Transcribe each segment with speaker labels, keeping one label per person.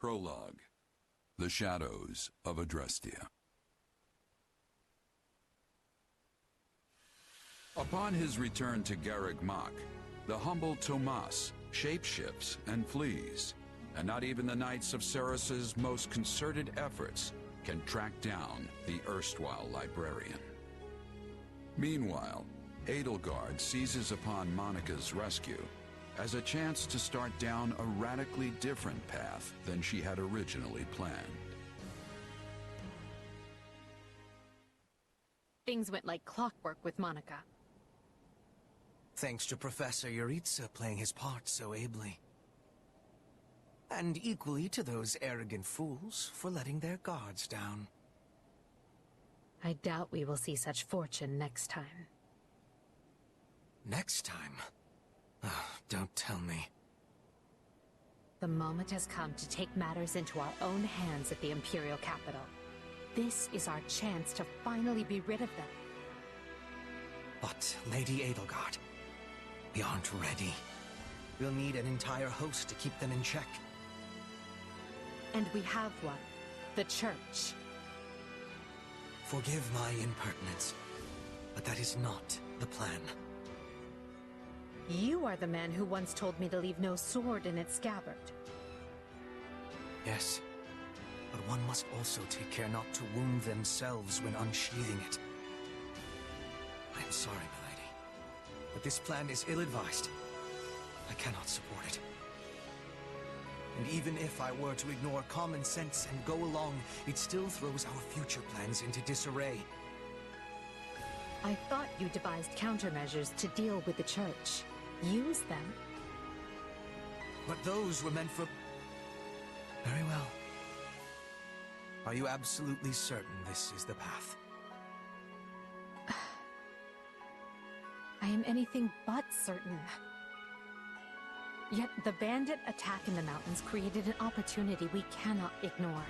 Speaker 1: Prologue. The Shadows of Adrestia. Upon his return to Garreg Mach, the humble Tomas shapeshifts and flees, and not even the Knights of Ceres's most concerted efforts can track down the erstwhile librarian. Meanwhile, Edelgard seizes upon Monica's rescue as a chance to start down a radically different path than she had originally planned.
Speaker 2: Things went like clockwork with Monica.
Speaker 3: Thanks to Professor Yuritsa playing his part so ably. And equally to those arrogant fools for letting their guards down.
Speaker 2: I doubt we will see such fortune next time.
Speaker 3: Next time? Oh, don't tell me.
Speaker 2: The moment has come to take matters into our own hands at the Imperial capital. This is our chance to finally be rid of them.
Speaker 3: But, Lady Edelgard, we aren't ready. We'll need an entire host to keep them in check.
Speaker 2: And we have one. The Church.
Speaker 3: Forgive my impertinence, but that is not the plan.
Speaker 2: You are the man who once told me to leave no sword in its scabbard.
Speaker 3: Yes, but one must also take care not to wound themselves when unsheathing it. I am sorry, milady, but this plan is ill-advised. I cannot support it. And even if I were to ignore common sense and go along, it still throws our future plans into disarray.
Speaker 2: I thought you devised countermeasures to deal with the Church. Use them.
Speaker 3: But those were meant for... Very well. Are you absolutely certain this is the path?
Speaker 2: I am anything but certain. Yet the bandit attack in the mountains created an opportunity we cannot ignore.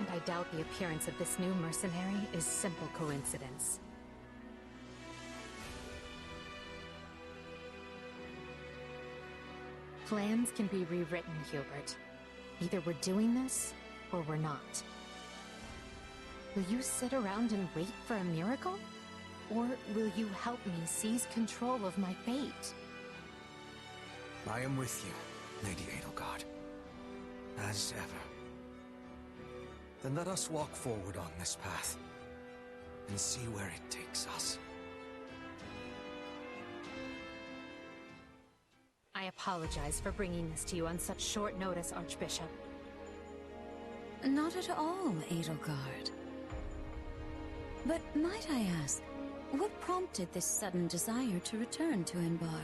Speaker 2: And I doubt the appearance of this new mercenary is simple coincidence. Plans can be rewritten, Hubert. Either we're doing this, or we're not. Will you sit around and wait for a miracle? Or will you help me seize control of my fate?
Speaker 3: I am with you, Lady Edelgard. As ever. Then let us walk forward on this path, and see where it takes us.
Speaker 2: I apologize for bringing this to you on such short notice, Archbishop.
Speaker 4: Not at all, Edelgard. But might I ask, what prompted this sudden desire to return to Enbar?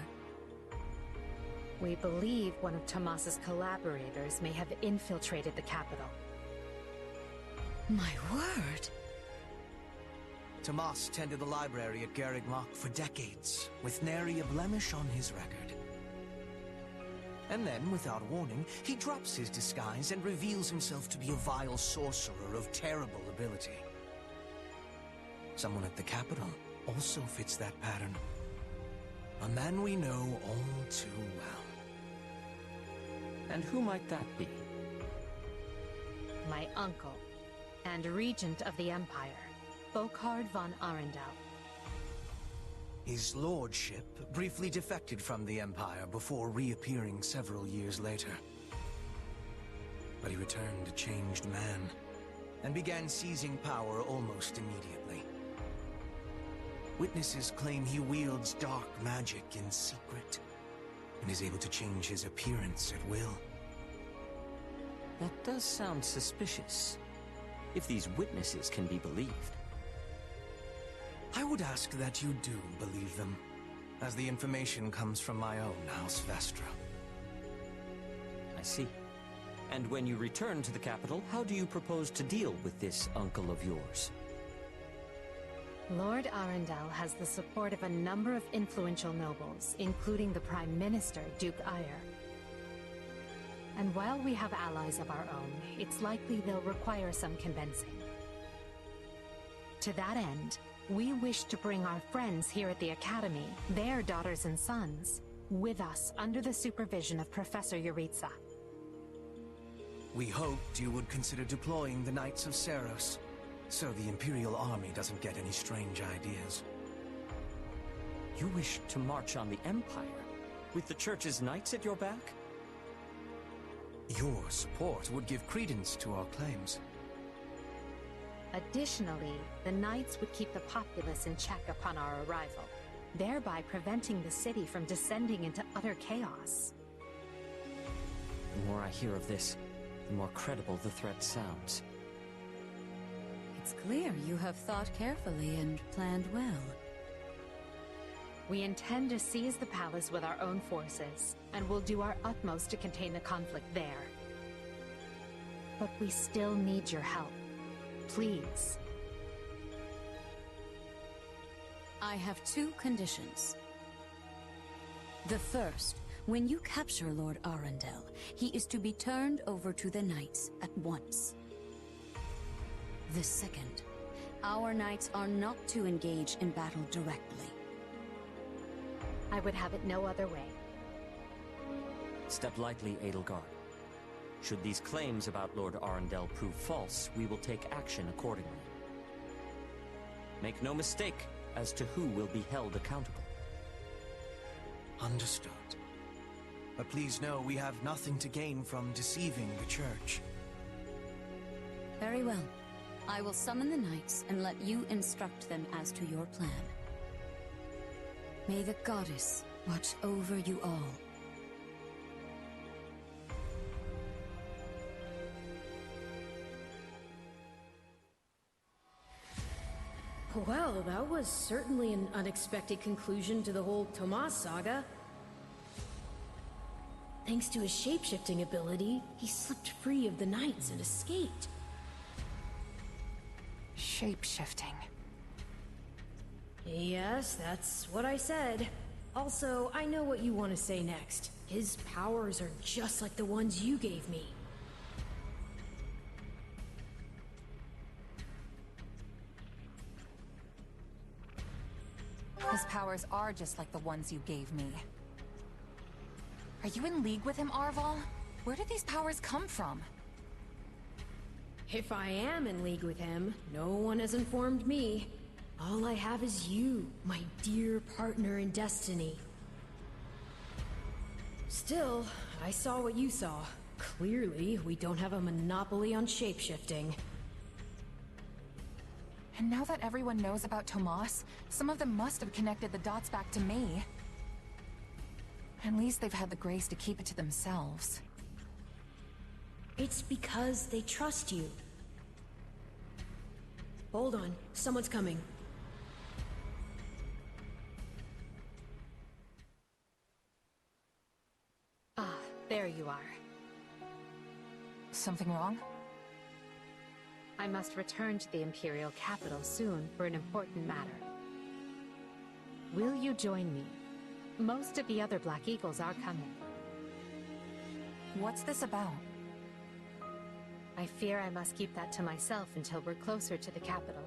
Speaker 2: We believe one of Tomas's collaborators may have infiltrated the capital.
Speaker 4: My word!
Speaker 3: Tomas tended the library at Garreg Mach for decades, with nary a blemish on his record. And then, without warning, he drops his disguise and reveals himself to be a vile sorcerer of terrible ability. Someone at the capital also fits that pattern. A man we know all too well.
Speaker 5: And who might that be?
Speaker 2: My uncle, and regent of the Empire, Bokhard von Arundel.
Speaker 3: His lordship briefly defected from the Empire before reappearing several years later. But he returned a changed man, and began seizing power almost immediately. Witnesses claim he wields dark magic in secret, and is able to change his appearance at will.
Speaker 5: That does sound suspicious, if these witnesses can be believed.
Speaker 3: I would ask that you do believe them, as the information comes from my own House Vestra.
Speaker 5: I see. And when you return to the capital, how do you propose to deal with this uncle of yours?
Speaker 2: Lord Arundel has the support of a number of influential nobles, including the Prime Minister, Duke Ayer. And while we have allies of our own, it's likely they'll require some convincing. To that end, we wish to bring our friends here at the Academy, their daughters and sons, with us under the supervision of Professor Yuritsa.
Speaker 3: We hoped you would consider deploying the Knights of Seros, so the Imperial Army doesn't get any strange ideas.
Speaker 5: You wish to march on the Empire, with the Church's knights at your back?
Speaker 3: Your support would give credence to our claims.
Speaker 2: Additionally, the Knights would keep the populace in check upon our arrival, thereby preventing the city from descending into utter chaos.
Speaker 5: The more I hear of this, the more credible the threat sounds.
Speaker 4: It's clear you have thought carefully and planned well.
Speaker 2: We intend to seize the palace with our own forces, and will do our utmost to contain the conflict there. But we still need your help. Please.
Speaker 4: I have two conditions. The first, when you capture Lord Arundel, he is to be turned over to the Knights at once. The second, our Knights are not to engage in battle directly.
Speaker 2: I would have it no other way.
Speaker 5: Step lightly, Edelgard. Should these claims about Lord Arundel prove false, we will take action accordingly. Make no mistake as to who will be held accountable.
Speaker 3: Understood. But please know we have nothing to gain from deceiving the Church.
Speaker 4: Very well. I will summon the Knights and let you instruct them as to your plan. May the Goddess watch over you all.
Speaker 6: Well, that was certainly an unexpected conclusion to the whole Tomas saga. Thanks to his shapeshifting ability, he slipped free of the Knights and escaped.
Speaker 7: Shape-shifting.
Speaker 6: Yes, that's what I said. Also, I know what you want to say next. His powers are just like the ones you gave me.
Speaker 7: His powers are just like the ones you gave me. Are you in league with him, Arval? Where did these powers come from?
Speaker 6: If I am in league with him, no one has informed me. All I have is you, my dear partner in destiny. Still, I saw what you saw. Clearly, we don't have a monopoly on shapeshifting.
Speaker 7: And now that everyone knows about Tomas, some of them must have connected the dots back to me. At least they've had the grace to keep it to themselves.
Speaker 6: It's because they trust you. Hold on, someone's coming.
Speaker 2: Ah, there you are.
Speaker 7: Something wrong?
Speaker 2: I must return to the Imperial capital soon for an important matter. Will you join me? Most of the other Black Eagles are coming.
Speaker 7: What's this about?
Speaker 2: I fear I must keep that to myself until we're closer to the capital.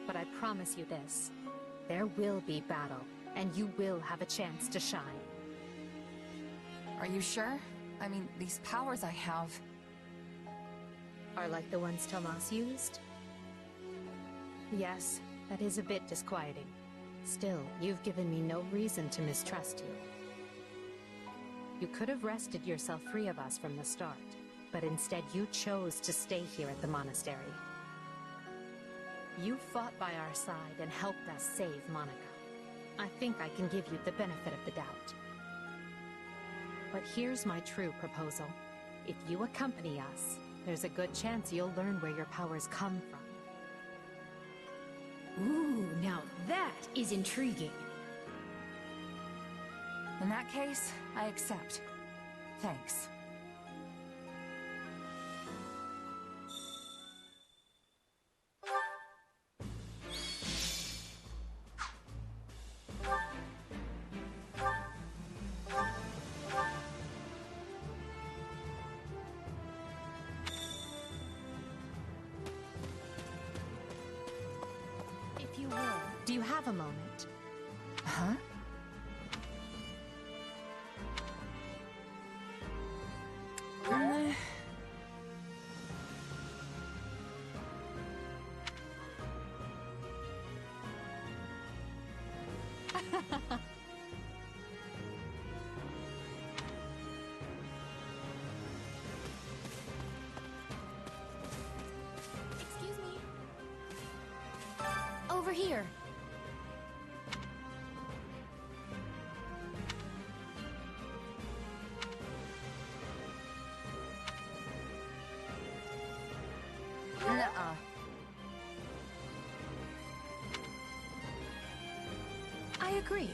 Speaker 2: But I promise you this, there will be battle, and you will have a chance to shine.
Speaker 7: Are you sure? I mean, these powers I have...
Speaker 2: Are like the ones Tomas used? Yes, that is a bit disquieting. Still, you've given me no reason to mistrust you. You could have wrested yourself free of us from the start, but instead you chose to stay here at the monastery. You fought by our side and helped us save Monica. I think I can give you the benefit of the doubt. But here's my true proposal. If you accompany us, there's a good chance you'll learn where your powers come from.
Speaker 6: Ooh, now that is intriguing.
Speaker 7: In that case, I accept. Thanks.
Speaker 2: If you will, do you have a moment?
Speaker 7: Huh? Excuse me.
Speaker 4: Over here. Nuh-uh. I agree.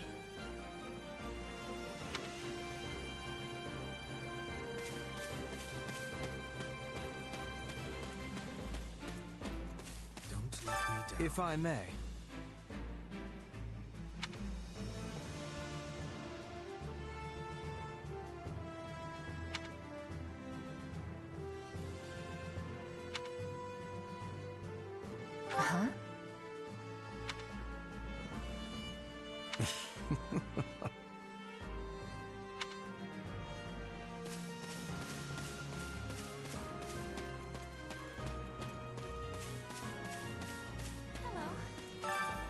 Speaker 3: Don't let me down. If I may.
Speaker 7: Huh?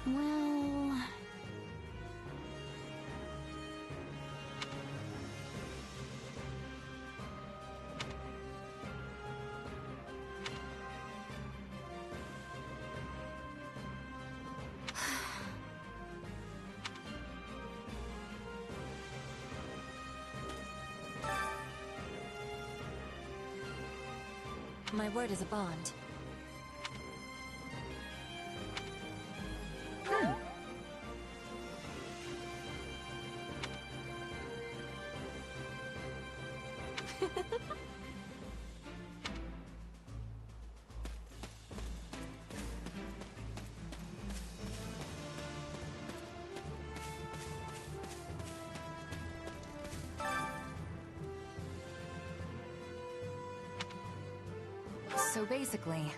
Speaker 4: Well... My word is a bond.
Speaker 7: So basically...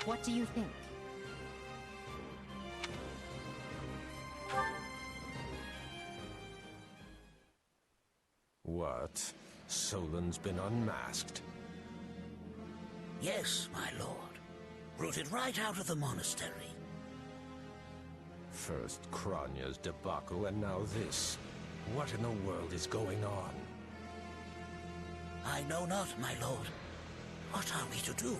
Speaker 2: What do you think?
Speaker 8: What? Solon's been unmasked?
Speaker 9: Yes, my lord. Rooted right out of the monastery.
Speaker 8: First Kranya's debacle, and now this. What in the world is going on?
Speaker 9: I know not, my lord. What are we to do?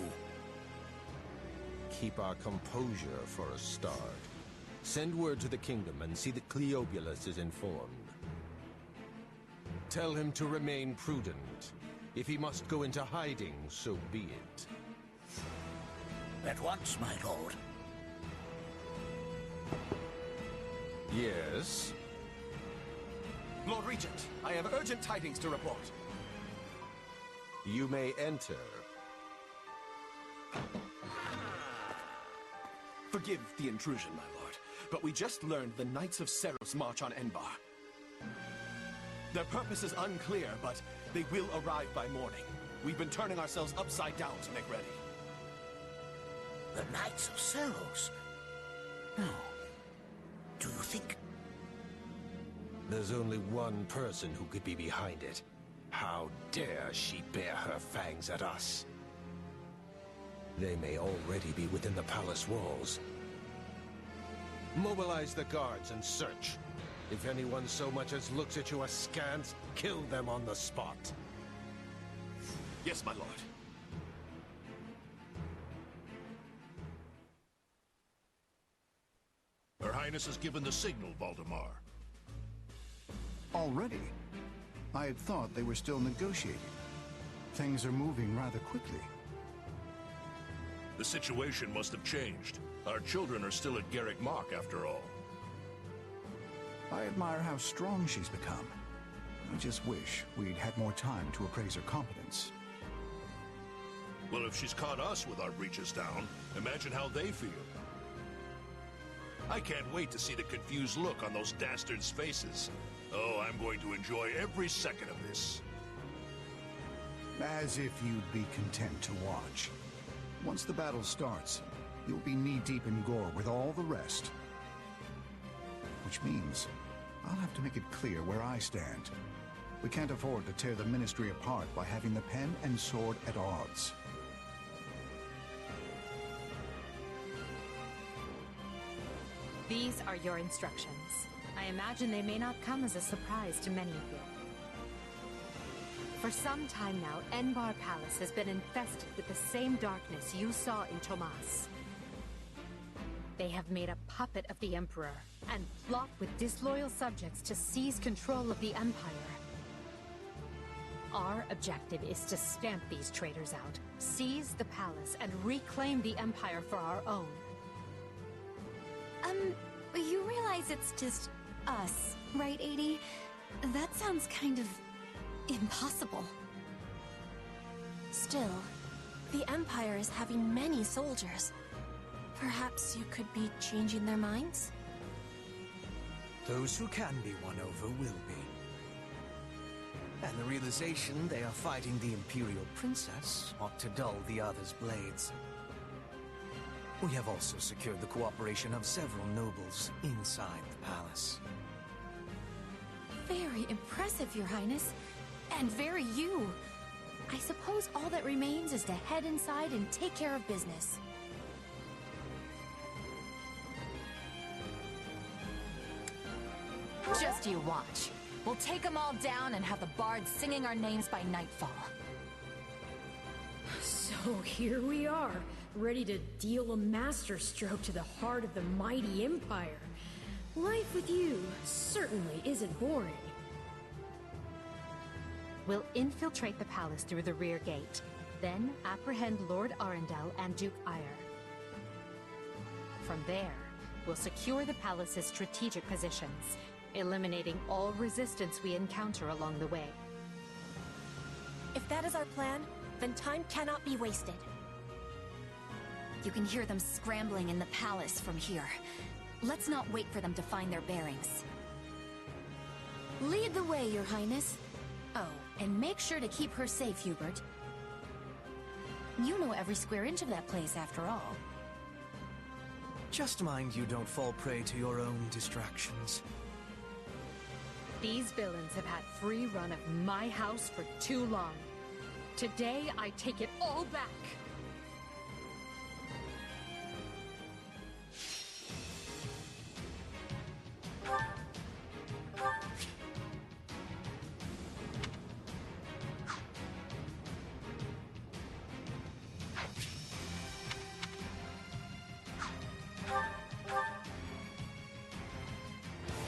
Speaker 8: Keep our composure for a start. Send word to the kingdom and see that Cleobulus is informed. Tell him to remain prudent. If he must go into hiding, so be it.
Speaker 9: At once, my lord.
Speaker 8: Yes?
Speaker 10: Lord Regent, I have urgent tidings to report.
Speaker 8: You may enter.
Speaker 10: Forgive the intrusion, my lord, but we just learned the Knights of Seros march on Enbar. Their purpose is unclear, but they will arrive by morning. We've been turning ourselves upside down to make ready.
Speaker 9: The Knights of Seros? No. Do you think...
Speaker 8: There's only one person who could be behind it. How dare she bare her fangs at us? They may already be within the palace walls. Mobilize the guards and search. If anyone so much as looks at you askance, kill them on the spot.
Speaker 10: Yes, my lord.
Speaker 11: Her Highness has given the signal, Valdemar.
Speaker 12: Already? I had thought they were still negotiating. Things are moving rather quickly.
Speaker 11: The situation must have changed. Our children are still at Garrick Mach, after all.
Speaker 12: I admire how strong she's become. I just wish we'd had more time to appraise her competence.
Speaker 11: Well, if she's caught us with our breeches down, imagine how they feel. I can't wait to see the confused look on those dastards' faces. Oh, I'm going to enjoy every second of this.
Speaker 12: As if you'd be content to watch. Once the battle starts, you'll be knee-deep in gore with all the rest. Which means I'll have to make it clear where I stand. We can't afford to tear the Ministry apart by having the pen and sword at odds.
Speaker 2: These are your instructions. I imagine they may not come as a surprise to many of you. For some time now, Enbar Palace has been infested with the same darkness you saw in Tomas. They have made a puppet of the Emperor and plot with disloyal subjects to seize control of the Empire. Our objective is to stamp these traitors out, seize the palace, and reclaim the Empire for our own.
Speaker 4: You realize it's just us, right, 80? That sounds kind of impossible.
Speaker 13: Still, the Empire is having many soldiers. Perhaps you could be changing their minds?
Speaker 3: Those who can be won over will be. And the realization they are fighting the Imperial Princess ought to dull the others' blades. We have also secured the cooperation of several nobles inside the palace.
Speaker 4: Very impressive, Your Highness. And very you. I suppose all that remains is to head inside and take care of business.
Speaker 7: Just you watch. We'll take them all down and have the bards singing our names by nightfall.
Speaker 6: So here we are, ready to deal a masterstroke to the heart of the mighty Empire. Life with you certainly isn't boring.
Speaker 2: We'll infiltrate the palace through the rear gate, then apprehend Lord Arundel and Duke Ire. From there, we'll secure the palace's strategic positions, eliminating all resistance we encounter along the way.
Speaker 13: If that is our plan, then time cannot be wasted.
Speaker 4: You can hear them scrambling in the palace from here. Let's not wait for them to find their bearings. Lead the way, Your Highness. Oh, and make sure to keep her safe, Hubert. You know every square inch of that place, after all.
Speaker 3: Just mind you don't fall prey to your own distractions.
Speaker 2: These villains have had free run of my house for too long. Today, I take it all back.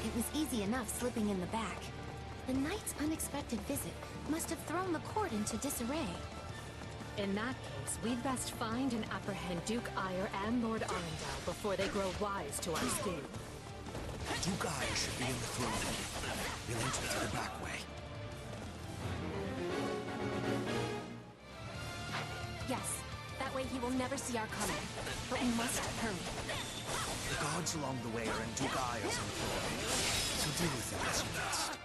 Speaker 13: It was easy enough slipping in the back. The knight's unexpected visit must have thrown the court into disarray.
Speaker 2: In that case, we'd best find and apprehend Duke Ire and Lord Arundel before they grow wise to our scheme.
Speaker 3: Duke Ire should be in the throne room. We'll enter through the back way.
Speaker 13: Yes, that way he will never see our coming. But we must hurry.
Speaker 3: The guards along the way are in Duke Ire's employ, so deal with them as you must.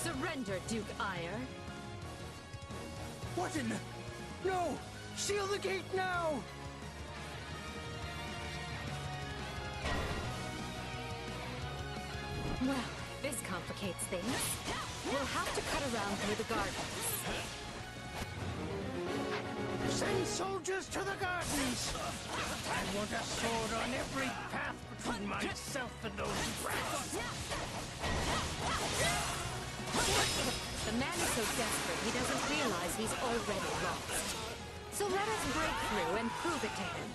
Speaker 2: Surrender, Duke Ire.
Speaker 3: What in the... No! Seal the gate now!
Speaker 2: Well, this complicates things. We'll have to cut around through the gardens.
Speaker 9: Send soldiers to the gardens! I want a sword on every path between myself and those brats!
Speaker 2: The man is so desperate he doesn't realize he's already lost. So let us break through and prove it to him.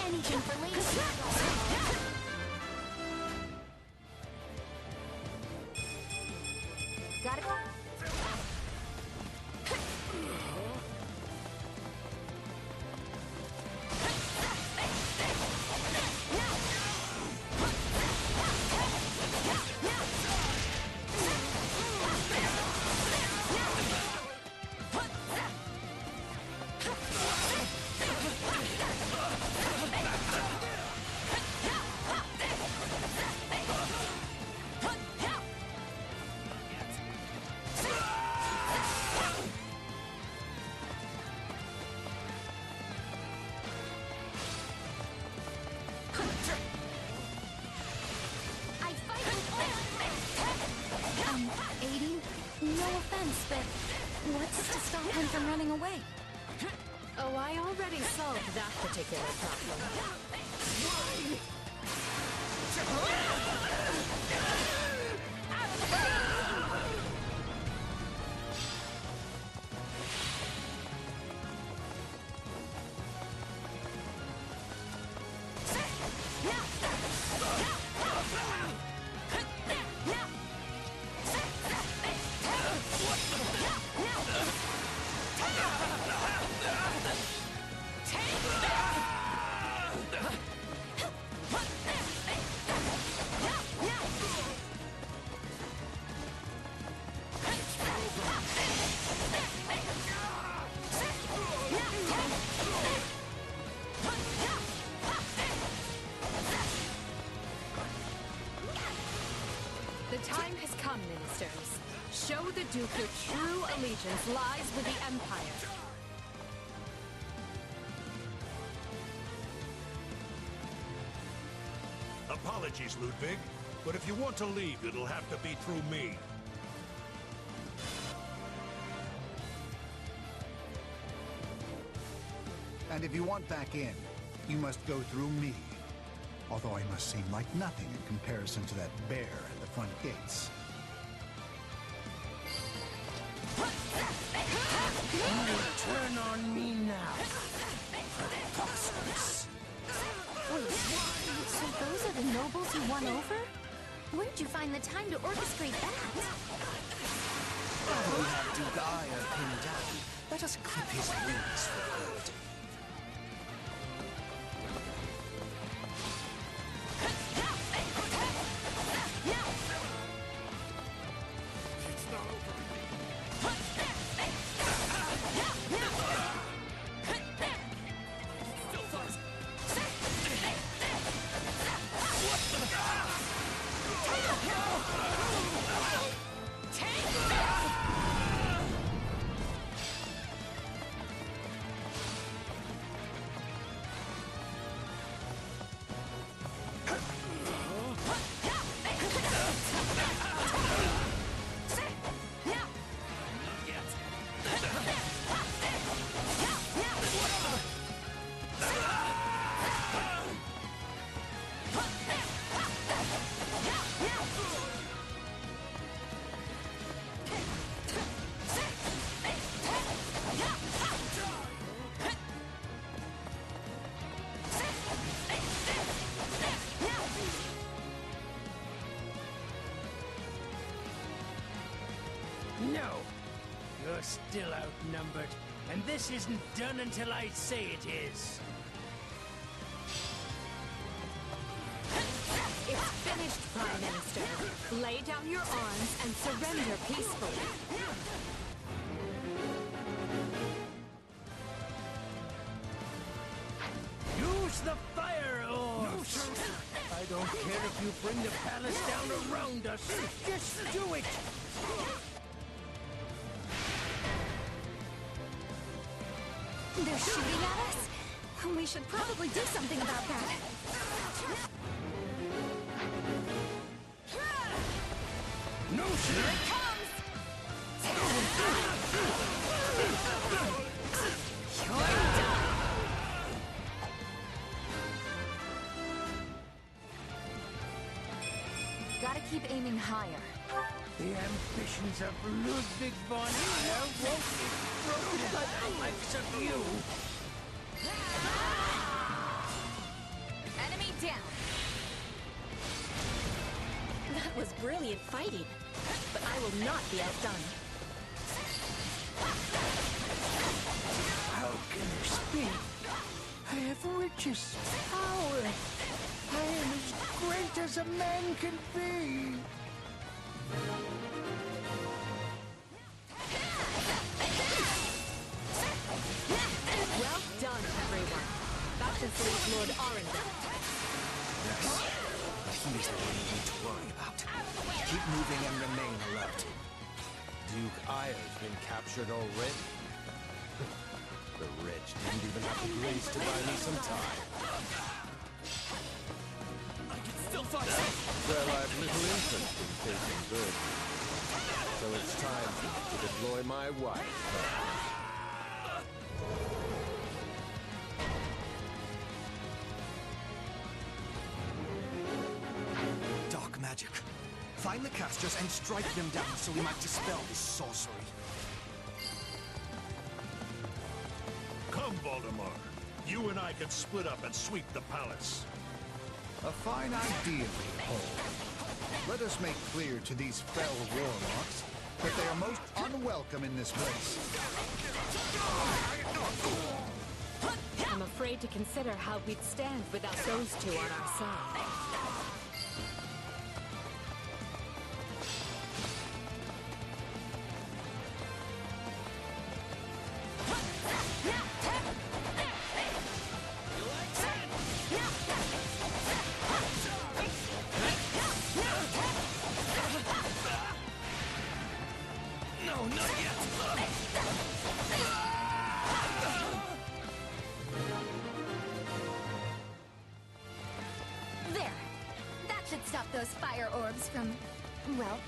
Speaker 13: Anything for Lady.
Speaker 2: Gotta go.
Speaker 4: What's to stop him from running away?
Speaker 2: Oh, I already solved that particular problem. The time has come, ministers. Show the Duke your true allegiance lies with the Empire.
Speaker 11: Apologies, Ludwig, but if you want to leave, it'll have to be through me.
Speaker 12: And if you want back in, you must go through me. Although I must seem like nothing in comparison to that bear at the front gates.
Speaker 9: Turn on me now. Preposterous.
Speaker 13: So those are the nobles you won over? Where'd you find the time to orchestrate that?
Speaker 3: We have Duke Ire pinned down. Let us clip his wings for good.
Speaker 9: No! You're still outnumbered, and this isn't done until I say it is.
Speaker 2: It's finished, Prime Minister. Lay down your arms and surrender peacefully.
Speaker 9: Use the fire orbs! I don't care if you bring the palace down around us. Just do it!
Speaker 4: They're shooting at us? We should probably do something about that.
Speaker 9: No shit!
Speaker 4: Here it comes! You're done!
Speaker 7: Gotta keep aiming higher.
Speaker 9: The ambitions of Ludwig von Heer won't be broken by the likes of you.
Speaker 4: Enemy down.
Speaker 13: That was brilliant fighting, but I will not be outdone.
Speaker 9: How can this be? I have riches, power. I am as great as a man can be.
Speaker 6: Well done, everyone. That just leaves Lord Arundel.
Speaker 3: Yes, but he's the one you need to worry about. Keep moving and remain alert.
Speaker 8: Duke Ayer's been captured already. The wretch didn't even have the grace to buy me some time.
Speaker 3: I can still fight.
Speaker 8: Well, I've little interest in taking birds. So it's time to deploy my wife.
Speaker 3: Dark magic. Find the casters and strike them down so we might dispel this sorcery.
Speaker 11: Come, Voldemort. You and I can split up and sweep the palace.
Speaker 12: A fine idea, Paul. Let us make clear to these fell warlocks that they are most unwelcome in this place.
Speaker 6: I'm afraid to consider how we'd stand without those two on our side.
Speaker 3: No, not yet!
Speaker 4: There. That should stop those fire orbs from, well,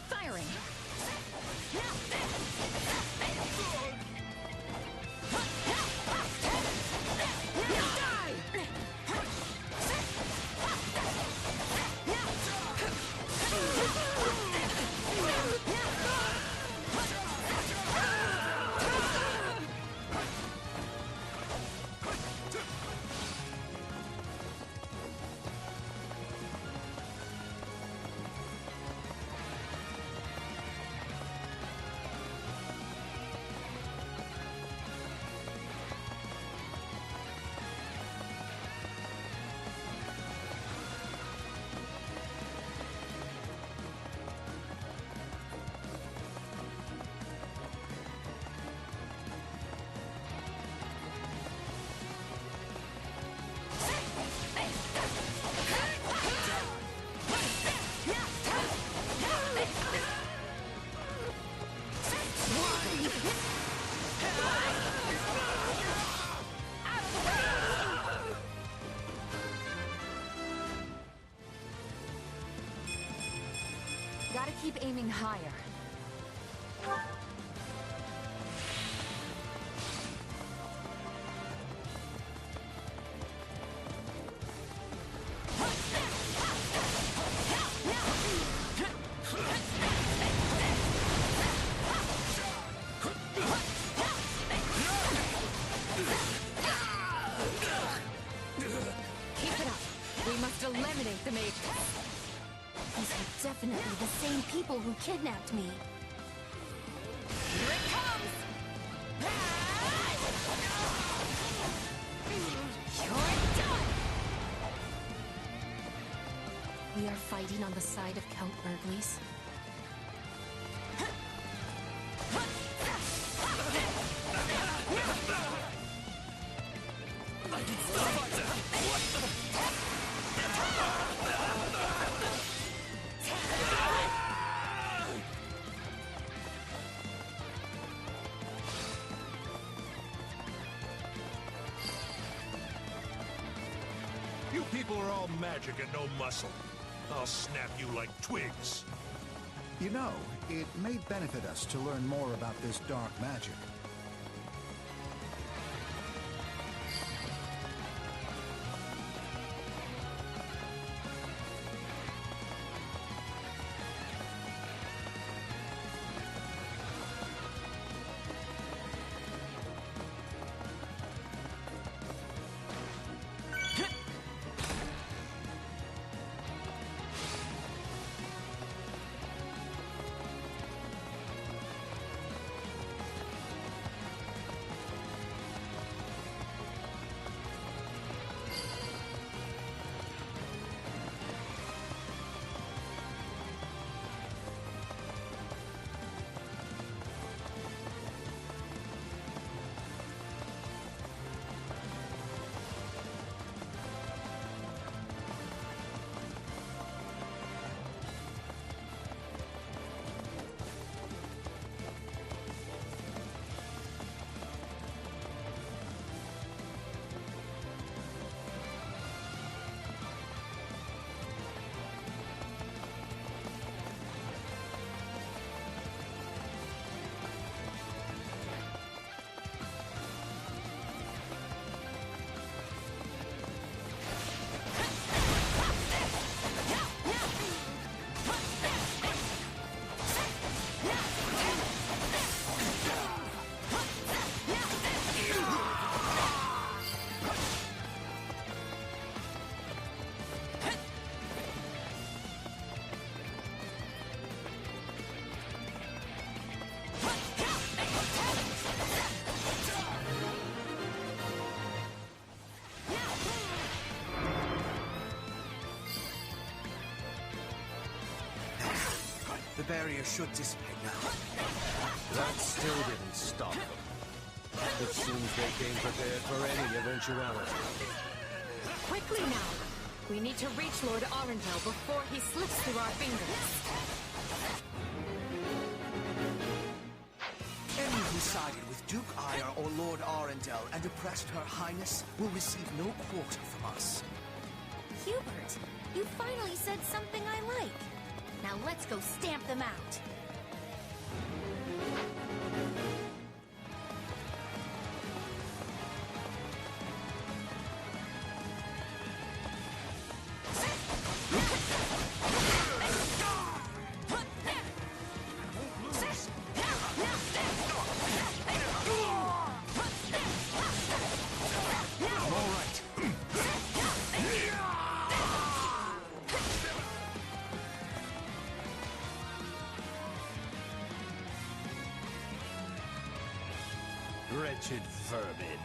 Speaker 4: firing.
Speaker 7: Gotta keep aiming higher.
Speaker 6: Keep it up. We must eliminate the mages.
Speaker 13: These are definitely the same people who kidnapped me.
Speaker 4: Here it comes! You're done!
Speaker 13: We are fighting on the side of Count Burgley's.
Speaker 11: people are all magic and no muscle. I'll snap you like twigs.
Speaker 12: You know, it may benefit us to learn more about this dark magic.
Speaker 3: The barrier should dissipate now.
Speaker 8: That still didn't stop them. It seems they came prepared for any eventuality.
Speaker 2: Quickly now! We need to reach Lord Arundel before he slips through our fingers.
Speaker 3: Any who sided with Duke Ire or Lord Arundel and oppressed Her Highness will receive no quarter from us.
Speaker 4: Hubert, you finally said something I like. Now let's go stamp them out.
Speaker 8: Wretched vermin.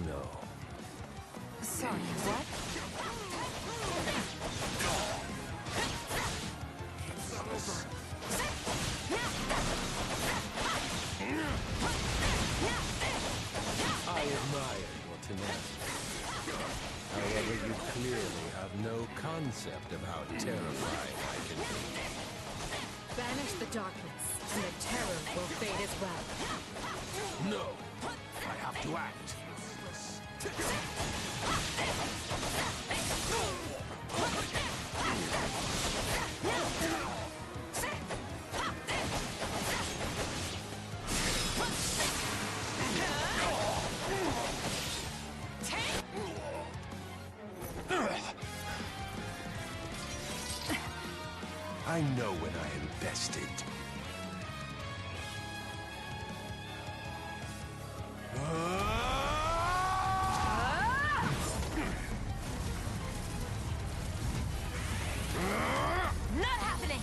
Speaker 8: No.
Speaker 7: Sorry, what?
Speaker 8: I admire your tenacity. However, you clearly have no concept of how terrifying I can be.
Speaker 2: Banish the darkness, and the terror will fade as well.
Speaker 8: No! I have to act! I know when I am bested.
Speaker 4: Not happening!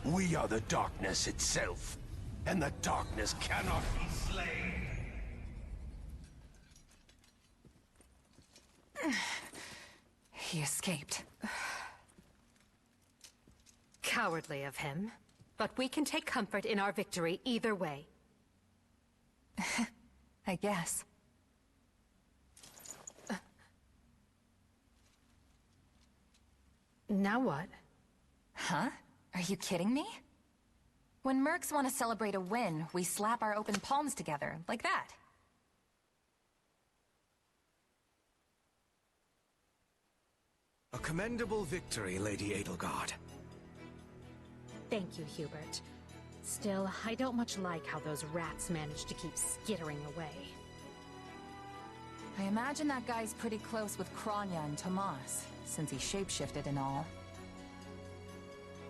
Speaker 8: We are the darkness itself, and the darkness cannot be slain.
Speaker 7: He escaped.
Speaker 2: Cowardly of him. But we can take comfort in our victory either way.
Speaker 7: I guess.
Speaker 2: Now what?
Speaker 7: Huh? Are you kidding me? When mercs want to celebrate a win, we slap our open palms together, like that.
Speaker 3: A commendable victory, Lady Edelgard.
Speaker 2: Thank you, Hubert. Still, I don't much like how those rats managed to keep skittering away.
Speaker 7: I imagine that guy's pretty close with Kranya and Tomas, since he shapeshifted and all.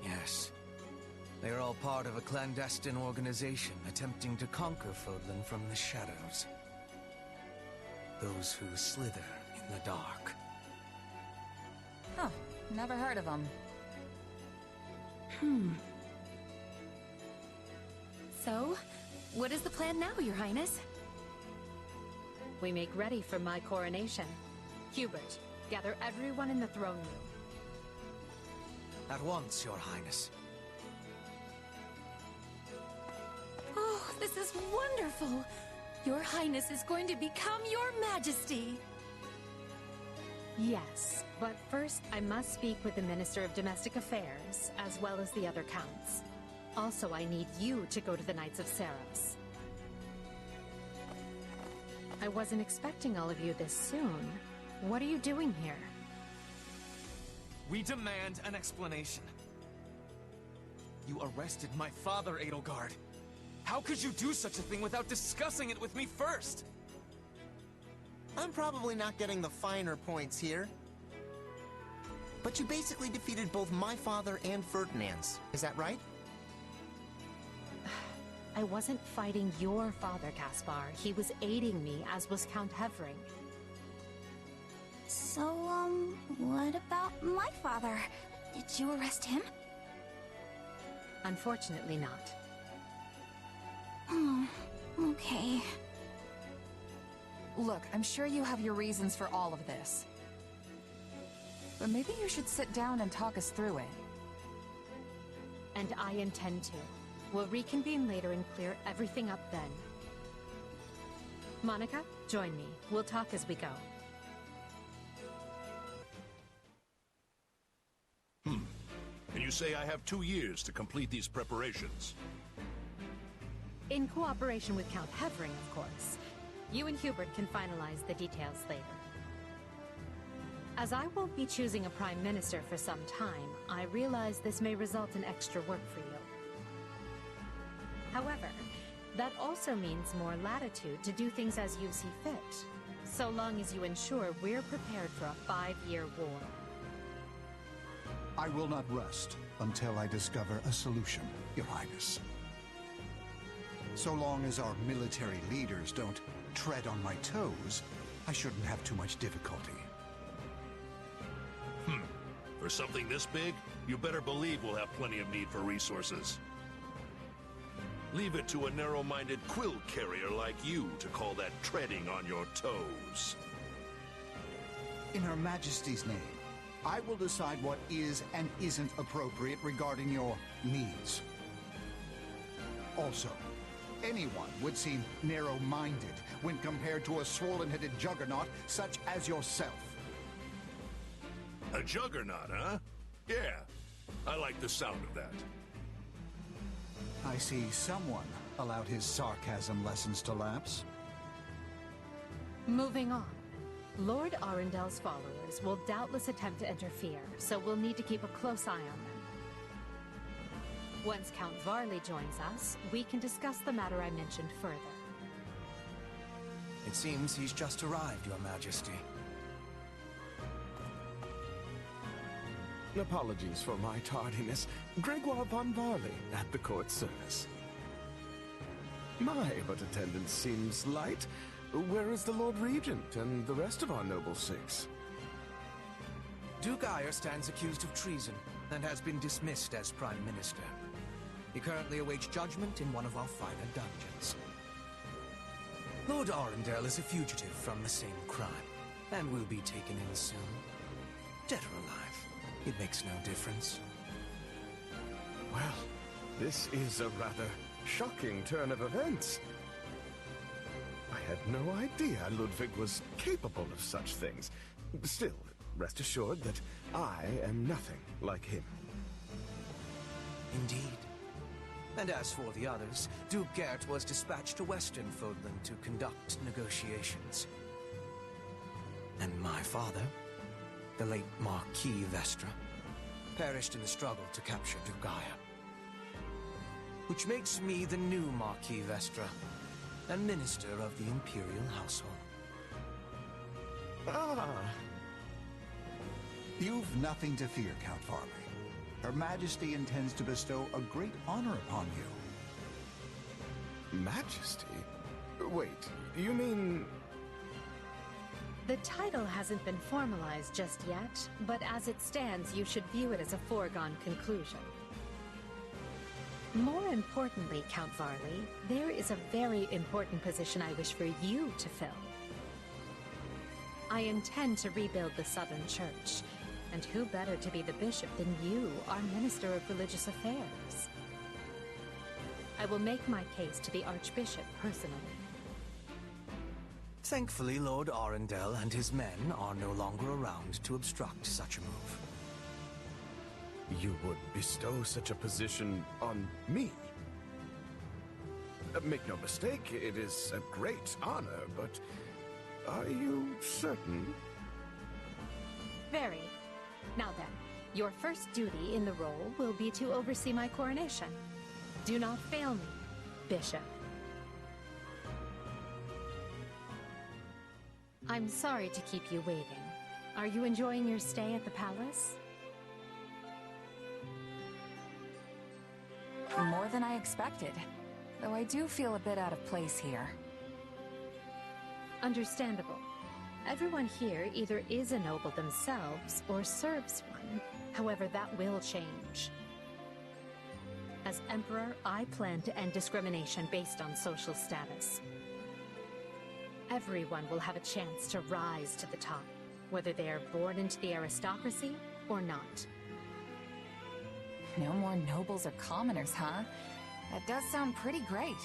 Speaker 3: Yes. They are all part of a clandestine organization attempting to conquer Fodlan from the shadows. Those who slither in the dark.
Speaker 7: Huh. Never heard of them.
Speaker 2: So, what is the plan now, Your Highness? We make ready for my coronation. Hubert, gather everyone in the throne room.
Speaker 3: At once, Your Highness.
Speaker 4: Oh, this is wonderful! Your Highness is going to become Your Majesty!
Speaker 2: Yes, but first I must speak with the Minister of Domestic Affairs, as well as the other counts. Also, I need you to go to the Knights of Saros. I wasn't expecting all of you this soon. What are you doing here?
Speaker 14: We demand an explanation. You arrested my father, Edelgard. How could you do such a thing without discussing it with me first?
Speaker 15: I'm probably not getting the finer points here. But you basically defeated both my father and Ferdinand's. Is that right?
Speaker 2: I wasn't fighting your father, Caspar. He was aiding me, as was Count Hevering.
Speaker 16: So, what about my father? Did you arrest him?
Speaker 2: Unfortunately not.
Speaker 16: Oh, okay.
Speaker 7: Look, I'm sure you have your reasons for all of this. But maybe you should sit down and talk us through it.
Speaker 2: And I intend to. We'll reconvene later and clear everything up then. Monica, join me. We'll talk as we go.
Speaker 11: And you say I have 2 years to complete these preparations?
Speaker 2: In cooperation with Count Hevering, of course. You and Hubert can finalize the details later. As I won't be choosing a Prime Minister for some time, I realize this may result in extra work for you. However, that also means more latitude to do things as you see fit, so long as you ensure we're prepared for a 5-year war.
Speaker 12: I will not rest until I discover a solution, Your Highness. So long as our military leaders don't tread on my toes, I shouldn't have too much difficulty.
Speaker 11: For something this big, you better believe we'll have plenty of need for resources. Leave it to a narrow-minded quill carrier like you to call that treading on your toes.
Speaker 12: In Her Majesty's name, I will decide what is and isn't appropriate regarding your needs. Also, anyone would seem narrow-minded when compared to a swollen-headed juggernaut such as yourself.
Speaker 11: A juggernaut, huh? Yeah, I like the sound of that.
Speaker 12: I see someone allowed his sarcasm lessons to lapse.
Speaker 2: Moving on. Lord Arendel's followers will doubtless attempt to interfere, so we'll need to keep a close eye on them. Once Count Varley joins us, we can discuss the matter I mentioned further.
Speaker 3: It seems he's just arrived, Your Majesty.
Speaker 17: Apologies for my tardiness. Gregoire von Varley at the court service. My, but attendance seems light. Where is the Lord Regent and the rest of our noble six?
Speaker 3: Duke Ayer stands accused of treason and has been dismissed as Prime Minister. He currently awaits judgment in one of our finer dungeons. Lord Arundel is a fugitive from the same crime, and will be taken in soon. Dead or alive, it makes no difference.
Speaker 17: Well, this is a rather shocking turn of events. I had no idea Ludwig was capable of such things. Still, rest assured that I am nothing like him.
Speaker 3: Indeed. And as for the others, Duke Gert was dispatched to Western Fodland to conduct negotiations. And my father, the late Marquis Vestra, perished in the struggle to capture Duke Aya. Which makes me the new Marquis Vestra, and Minister of the Imperial Household.
Speaker 17: Ah.
Speaker 12: You've nothing to fear, Count Farley. Her Majesty intends to bestow a great honor upon you.
Speaker 17: Majesty? Wait, you mean...
Speaker 2: The title hasn't been formalized just yet, but as it stands, you should view it as a foregone conclusion. More importantly, Count Farley, there is a very important position I wish for you to fill. I intend to rebuild the Southern Church, and who better to be the bishop than you, our Minister of Religious Affairs? I will make my case to the Archbishop personally.
Speaker 3: Thankfully, Lord Arundel and his men are no longer around to obstruct such a move.
Speaker 17: You would bestow such a position on me? Make no mistake, it is a great honor, but are you certain?
Speaker 2: Very. Now then, your first duty in the role will be to oversee my coronation. Do not fail me, Bishop. I'm sorry to keep you waiting. Are you enjoying your stay at the palace?
Speaker 7: More than I expected, though I do feel a bit out of place here.
Speaker 2: Understandable. Everyone here either is a noble themselves or serves one. However, that will change. As Emperor, I plan to end discrimination based on social status. Everyone will have a chance to rise to the top, whether they are born into the aristocracy or not.
Speaker 7: No more nobles or commoners, huh? That does sound pretty great.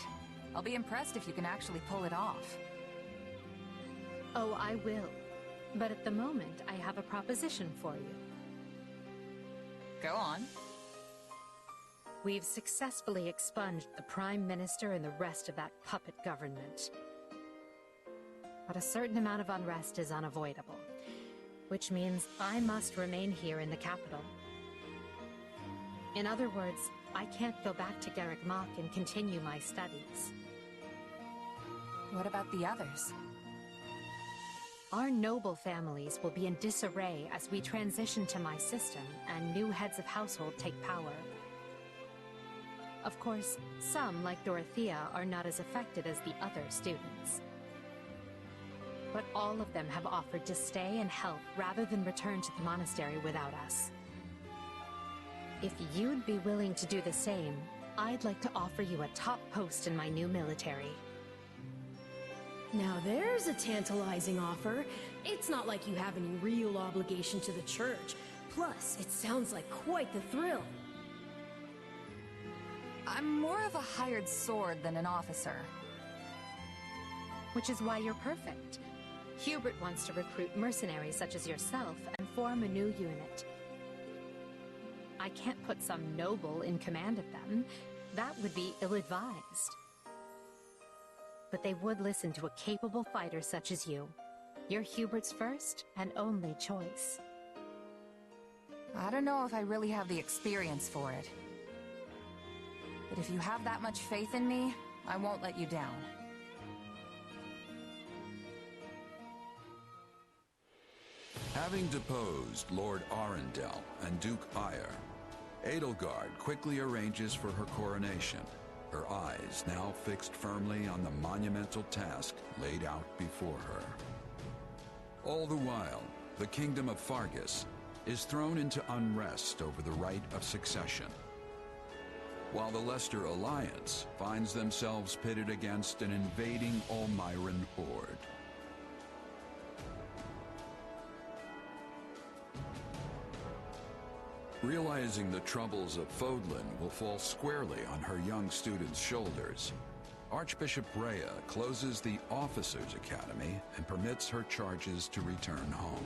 Speaker 7: I'll be impressed if you can actually pull it off.
Speaker 2: Oh, I will. But at the moment, I have a proposition for you.
Speaker 7: Go on.
Speaker 2: We've successfully expunged the Prime Minister and the rest of that puppet government. But a certain amount of unrest is unavoidable, which means I must remain here in the capital. In other words, I can't go back to Garrick Mach and continue my studies.
Speaker 7: What about the others?
Speaker 2: Our noble families will be in disarray as we transition to my system and new heads of household take power. Of course, some, like Dorothea, are not as affected as the other students. But all of them have offered to stay and help rather than return to the monastery without us. If you'd be willing to do the same, I'd like to offer you a top post in my new military.
Speaker 6: Now there's a tantalizing offer. It's not like you have any real obligation to the church. Plus, it sounds like quite the thrill.
Speaker 7: I'm more of a hired sword than an officer.
Speaker 2: Which is why you're perfect. Hubert wants to recruit mercenaries such as yourself and form a new unit. I can't put some noble in command of them. That would be ill-advised. But they would listen to a capable fighter such as you. You're Hubert's first and only choice.
Speaker 7: I don't know if I really have the experience for it. But if you have that much faith in me, I won't let you down.
Speaker 1: Having deposed Lord Arundel and Duke Ire, Edelgard quickly arranges for her coronation, her eyes now fixed firmly on the monumental task laid out before her. All the while, the kingdom of Fargus is thrown into unrest over the right of succession, while the Leicester Alliance finds themselves pitted against an invading Almiran horde. Realizing the troubles of Fodlan will fall squarely on her young students' shoulders, Archbishop Rhea closes the Officers' Academy and permits her charges to return home.